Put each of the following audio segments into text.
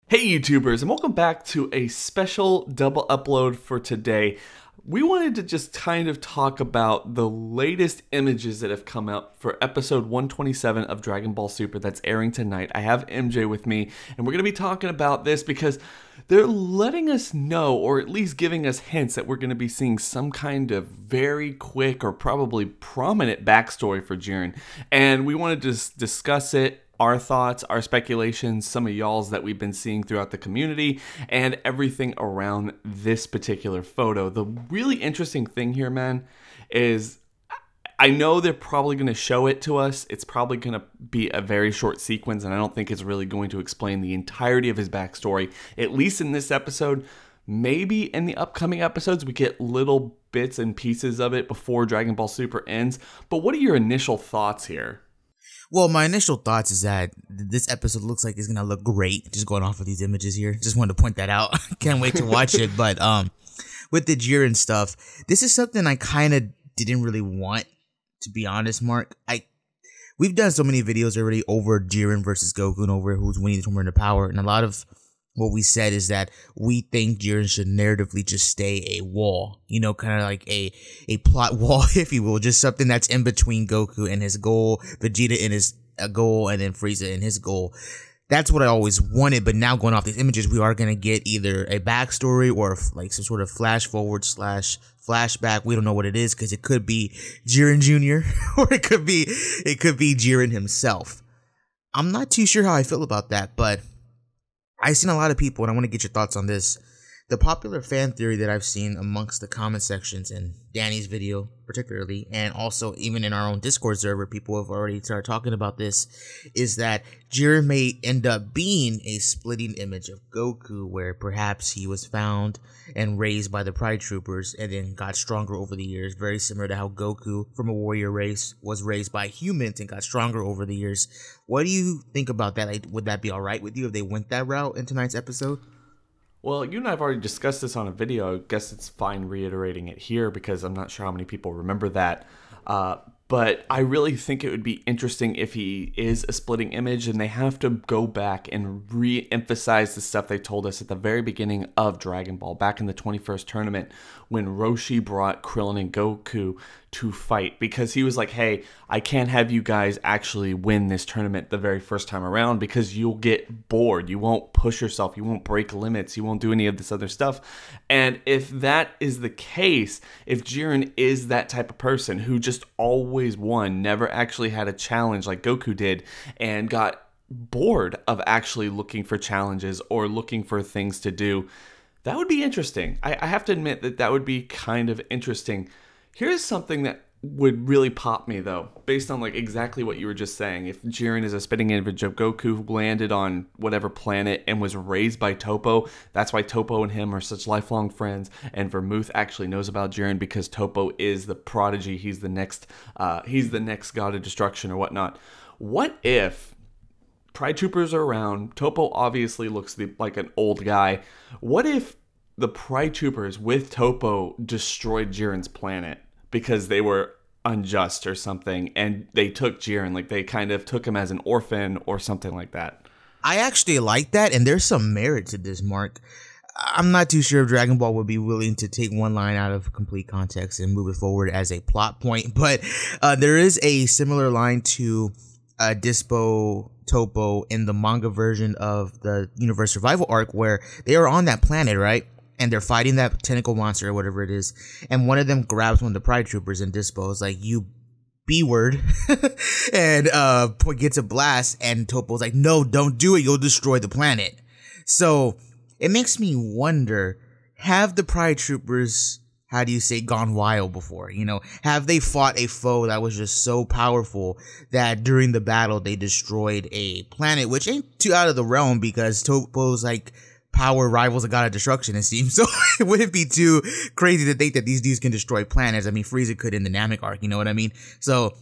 Hey YouTubers, and welcome back to a special double upload for today. We wanted to just kind of talk about the latest images that have come out for episode 127 of Dragon Ball Super that's airing tonight. I have MJ with me, and we're going to be talking about this because they're letting us know, or at least giving us hints, that we're going to be seeing some kind of very quick or probably prominent backstory for Jiren. And we wanted to just discuss it, our thoughts, our speculations, some of y'all's that we've been seeing throughout the community, and everything around this particular photo. The really interesting thing here, man, is I know they're probably going to show it to us. It's probably going to be a very short sequence, and I don't think it's really going to explain the entirety of his backstory, at least in this episode. Maybe in the upcoming episodes we get little bits and pieces of it before Dragon Ball Super ends. But what are your initial thoughts here? Well, my initial thoughts is that this episode looks like it's gonna look great. Just going off of these images here, just wanted to point that out. Can't wait to watch it. But with the Jiren stuff, this is something I kind of didn't really want, to be honest, Mark. We've done so many videos already over Jiren versus Goku and over who's winning the tournament of power, and a lot of what we said is that we think Jiren should narratively just stay a wall, you know, kind of like a plot wall, if you will, just something that's in between Goku and his goal, Vegeta and his goal, and then Frieza and his goal. That's what I always wanted, but now going off these images, we are going to get either a backstory or like some sort of flash forward / flashback. We don't know what it is because it could be Jiren Jr. or it could be Jiren himself. I'm not too sure how I feel about that, but I've seen a lot of people, and I want to get your thoughts on this. The popular fan theory that I've seen amongst the comment sections in Danny's video particularly, and also even in our own Discord server, people have already started talking about this, is that Jiren may end up being a splitting image of Goku, where perhaps he was found and raised by the Pride Troopers and then got stronger over the years, very similar to how Goku from a warrior race was raised by humans and got stronger over the years. What do you think about that? Like, would that be alright with you if they went that route in tonight's episode? Well, you and I have already discussed this on a video. I guess it's fine reiterating it here because I'm not sure how many people remember that. But I really think it would be interesting if he is a splitting image, and they have to go back and re-emphasize the stuff they told us at the very beginning of Dragon Ball, back in the 21st tournament, when Roshi brought Krillin and Goku to fight, because he was like, hey, I can't have you guys actually win this tournament the very first time around because you'll get bored. You won't push yourself. You won't break limits. You won't do any of this other stuff. And if that is the case, if Jiren is that type of person who just always won, never actually had a challenge like Goku did, and got bored of actually looking for challenges or looking for things to do, that would be interesting. I have to admit that that would be kind of interesting. Here's something that would really pop me, though, based on like exactly what you were just saying. If Jiren is a spitting image of Goku who landed on whatever planet and was raised by Toppo, that's why Toppo and him are such lifelong friends, and Vermouth actually knows about Jiren because Toppo is the prodigy. He's the next god of destruction or whatnot. What if Pride Troopers are around? Toppo obviously looks like an old guy. What if the Pride Troopers with Toppo destroyed Jiren's planet because they were unjust or something, and they took Jiren, like they kind of took him as an orphan or something like that? I actually like that, and there's some merit to this, Mark. I'm not too sure if Dragon Ball would be willing to take one line out of complete context and move it forward as a plot point, but there is a similar line to Dispo Toppo in the manga version of the Universe Survival arc, where they are on that planet, right? And they're fighting that tentacle monster or whatever it is. And one of them grabs one of the Pride Troopers, and Dispo is like, you B-word, and gets a blast. And Toppo's like, no, don't do it. You'll destroy the planet. So it makes me wonder, have the Pride Troopers, how do you say, gone wild before? You know, have they fought a foe that was just so powerful that during the battle they destroyed a planet, which ain't too out of the realm because Toppo's like power rivals a god of destruction, it seems. So it wouldn't be too crazy to think that these dudes can destroy planets. I mean, Frieza could in the Namek arc, you know what I mean? So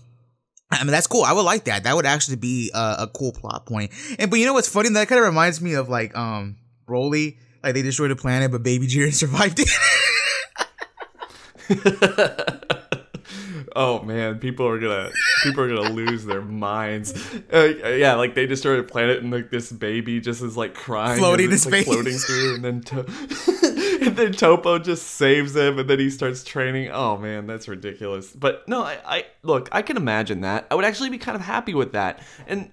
I mean, that's cool. I would like that. That would actually be a cool plot point. But you know what's funny? That kind of reminds me of like Broly. Like they destroyed a planet, but Baby Jiren survived it. Oh man, people are gonna people are gonna lose their minds. Yeah, like they destroyed a planet and like this baby just is like crying, floating in like, space, floating through, and then and then Topo just saves him, and then he starts training. Oh man, that's ridiculous. But no, I look, I can imagine that. I would actually be kind of happy with that, and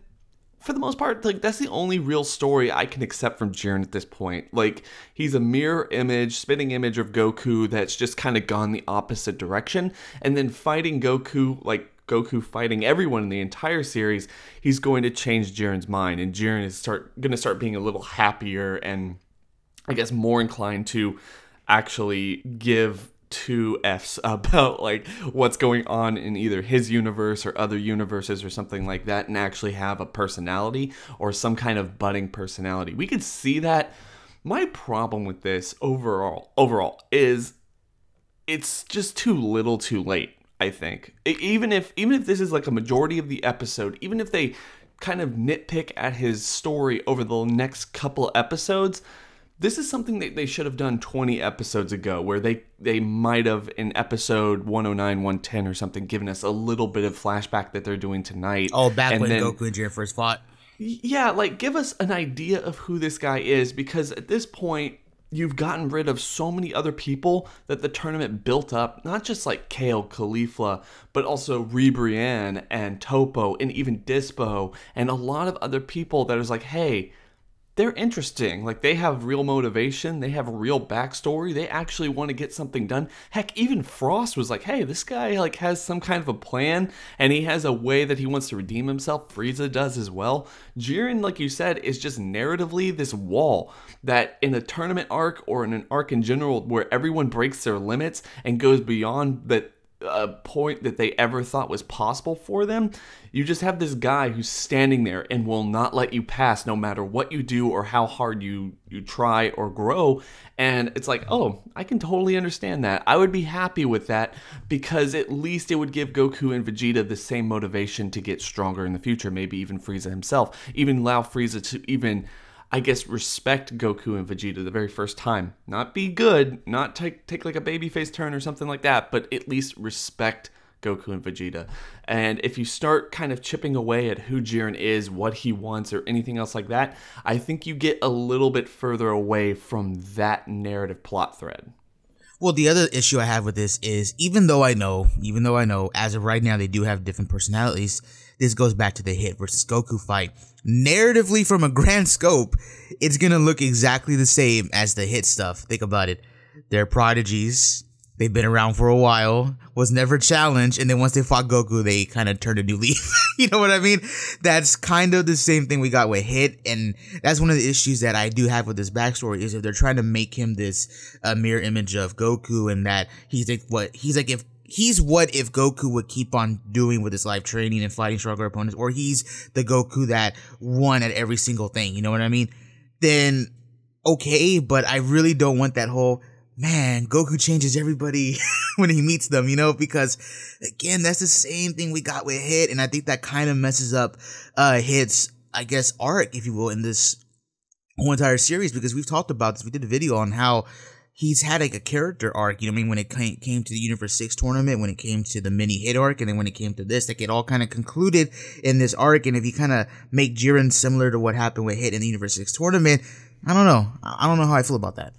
for the most part, like that's the only real story I can accept from Jiren at this point. Like he's a mirror image, spitting image of Goku that's just kind of gone the opposite direction, and then fighting Goku, like Goku fighting everyone in the entire series, he's going to change Jiren's mind, and Jiren is going to start being a little happier and I guess more inclined to actually give two F's about like what's going on in either his universe or other universes or something like that, and actually have a personality or some kind of budding personality. We could see that. My problem with this overall is it's just too little too late, I think. Even if this is like a majority of the episode, even if they kind of nitpick at his story over the next couple episodes, this is something that they should have done 20 episodes ago, where they might have, in episode 109, 110 or something, given us a little bit of flashback that they're doing tonight. Oh, back when Goku and Jiren first fought. Yeah, like give us an idea of who this guy is, because at this point, you've gotten rid of so many other people that the tournament built up, not just like Kale, Caulifla, but also Ribrianne and Topo and even Dispo and a lot of other people that is like, hey, they're interesting. Like they have real motivation. They have a real backstory. They actually want to get something done. Heck, even Frost was like, hey, this guy like has some kind of a plan and he has a way that he wants to redeem himself. Frieza does as well. Jiren, like you said, is just narratively this wall that in a tournament arc or in an arc in general where everyone breaks their limits and goes beyond that a point that they ever thought was possible for them, you just have this guy who's standing there and will not let you pass no matter what you do or how hard you try or grow. And it's like, oh, I can totally understand that. I would be happy with that, because at least it would give Goku and Vegeta the same motivation to get stronger in the future, maybe even Frieza himself, even allow Frieza to even, I guess, respect Goku and Vegeta the very first time. Not be good, not take like a babyface turn or something like that, but at least respect Goku and Vegeta. And if you start kind of chipping away at who Jiren is, what he wants, or anything else like that, I think you get a little bit further away from that narrative plot thread. Well, the other issue I have with this is, even though I know, as of right now, they do have different personalities, this goes back to the Hit versus Goku fight. Narratively, from a grand scope, it's gonna look exactly the same as the Hit stuff. Think about it. They're prodigies. They've been around for a while, was never challenged, and then once they fought Goku, they kind of turned a new leaf. You know what I mean? That's kind of the same thing we got with Hit, and that's one of the issues that I do have with this backstory, is if they're trying to make him this mirror image of Goku, and that he's like what if Goku would keep on doing with his life, training and fighting stronger opponents, or he's the Goku that won at every single thing, you know what I mean? Then, okay, but I really don't want that whole, man, Goku changes everybody when he meets them, you know, because again, that's the same thing we got with Hit, and I think that kind of messes up Hit's, I guess, arc, if you will, in this whole entire series, because we've talked about this. We did a video on how he's had like a character arc, you know what I mean, when it came to the Universe 6 tournament, when it came to the mini Hit arc, and then when it came to this, like it all kind of concluded in this arc. And if you kind of make Jiren similar to what happened with Hit in the Universe 6 tournament, I don't know how I feel about that.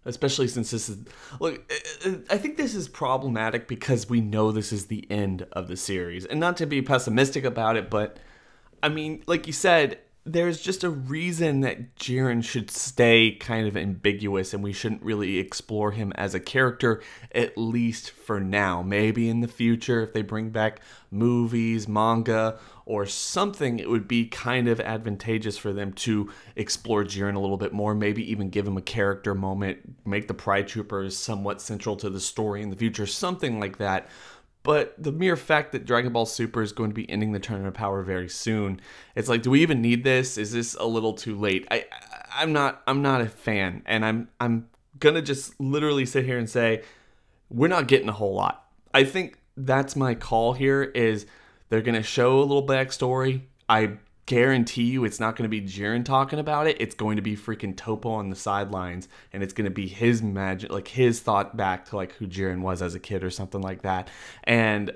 Especially since this is, look, I think this is problematic because we know this is the end of the series. And not to be pessimistic about it, but I mean, like you said, there's just a reason that Jiren should stay kind of ambiguous, and we shouldn't really explore him as a character, at least for now. Maybe in the future, if they bring back movies, manga, or something, it would be kind of advantageous for them to explore Jiren a little bit more, maybe even give him a character moment, make the Pride Troopers somewhat central to the story in the future, something like that. But the mere fact that Dragon Ball Super is going to be ending the Tournament of Power very soon, it's like, do we even need this? Is this a little too late? I'm not a fan, and I'm gonna just literally sit here and say we're not getting a whole lot. I think that's my call here. Is they're gonna show a little backstory. I guarantee you it's not going to be Jiren talking about it. It's going to be freaking Topo on the sidelines, and it's going to be his magic, like his thought back to like who Jiren was as a kid or something like that. And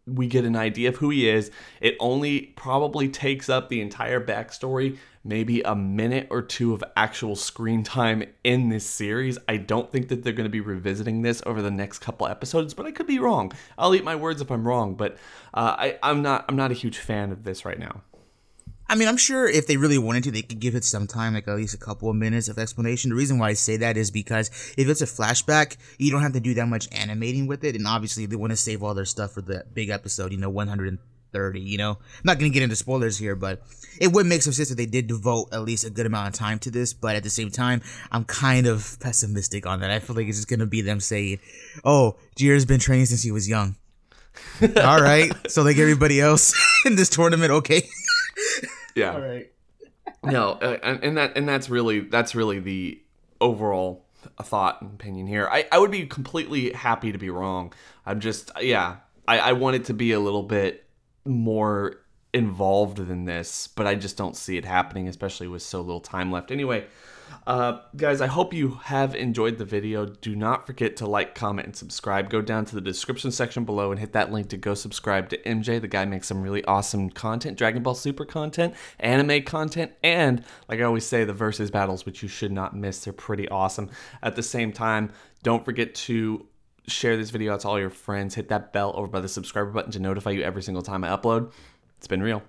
we get an idea of who he is. It only probably takes up the entire backstory, maybe a minute or two of actual screen time in this series. I don't think that they're going to be revisiting this over the next couple episodes, but I could be wrong. I'll eat my words if I'm wrong, but I'm not a huge fan of this right now. I mean, I'm sure if they really wanted to, they could give it some time, like at least a couple of minutes of explanation. The reason why I say that is because if it's a flashback, you don't have to do that much animating with it. And obviously, they want to save all their stuff for the big episode, 130, I'm not going to get into spoilers here, but it would make some sense if they did devote at least a good amount of time to this. But at the same time, I'm kind of pessimistic on that. I feel like it's just going to be them saying, oh, Jiren's been training since he was young. All right. So like everybody else in this tournament, okay. Yeah. All right. No, and that's really the overall thought and opinion here. I would be completely happy to be wrong. I'm just I want it to be a little bit more involved than this, but I just don't see it happening, especially with so little time left. Anyway, guys, I hope you have enjoyed the video. Do not forget to like, comment, and subscribe. Go down to the description section below and hit that link to go subscribe to MJ. The guy makes some really awesome content, Dragon Ball Super content, anime content, and like I always say, the versus battles, which you should not miss. They're pretty awesome. At the same time, don't forget to share this video out to all your friends. Hit that bell over by the subscriber button to notify you every single time I upload. It's been real.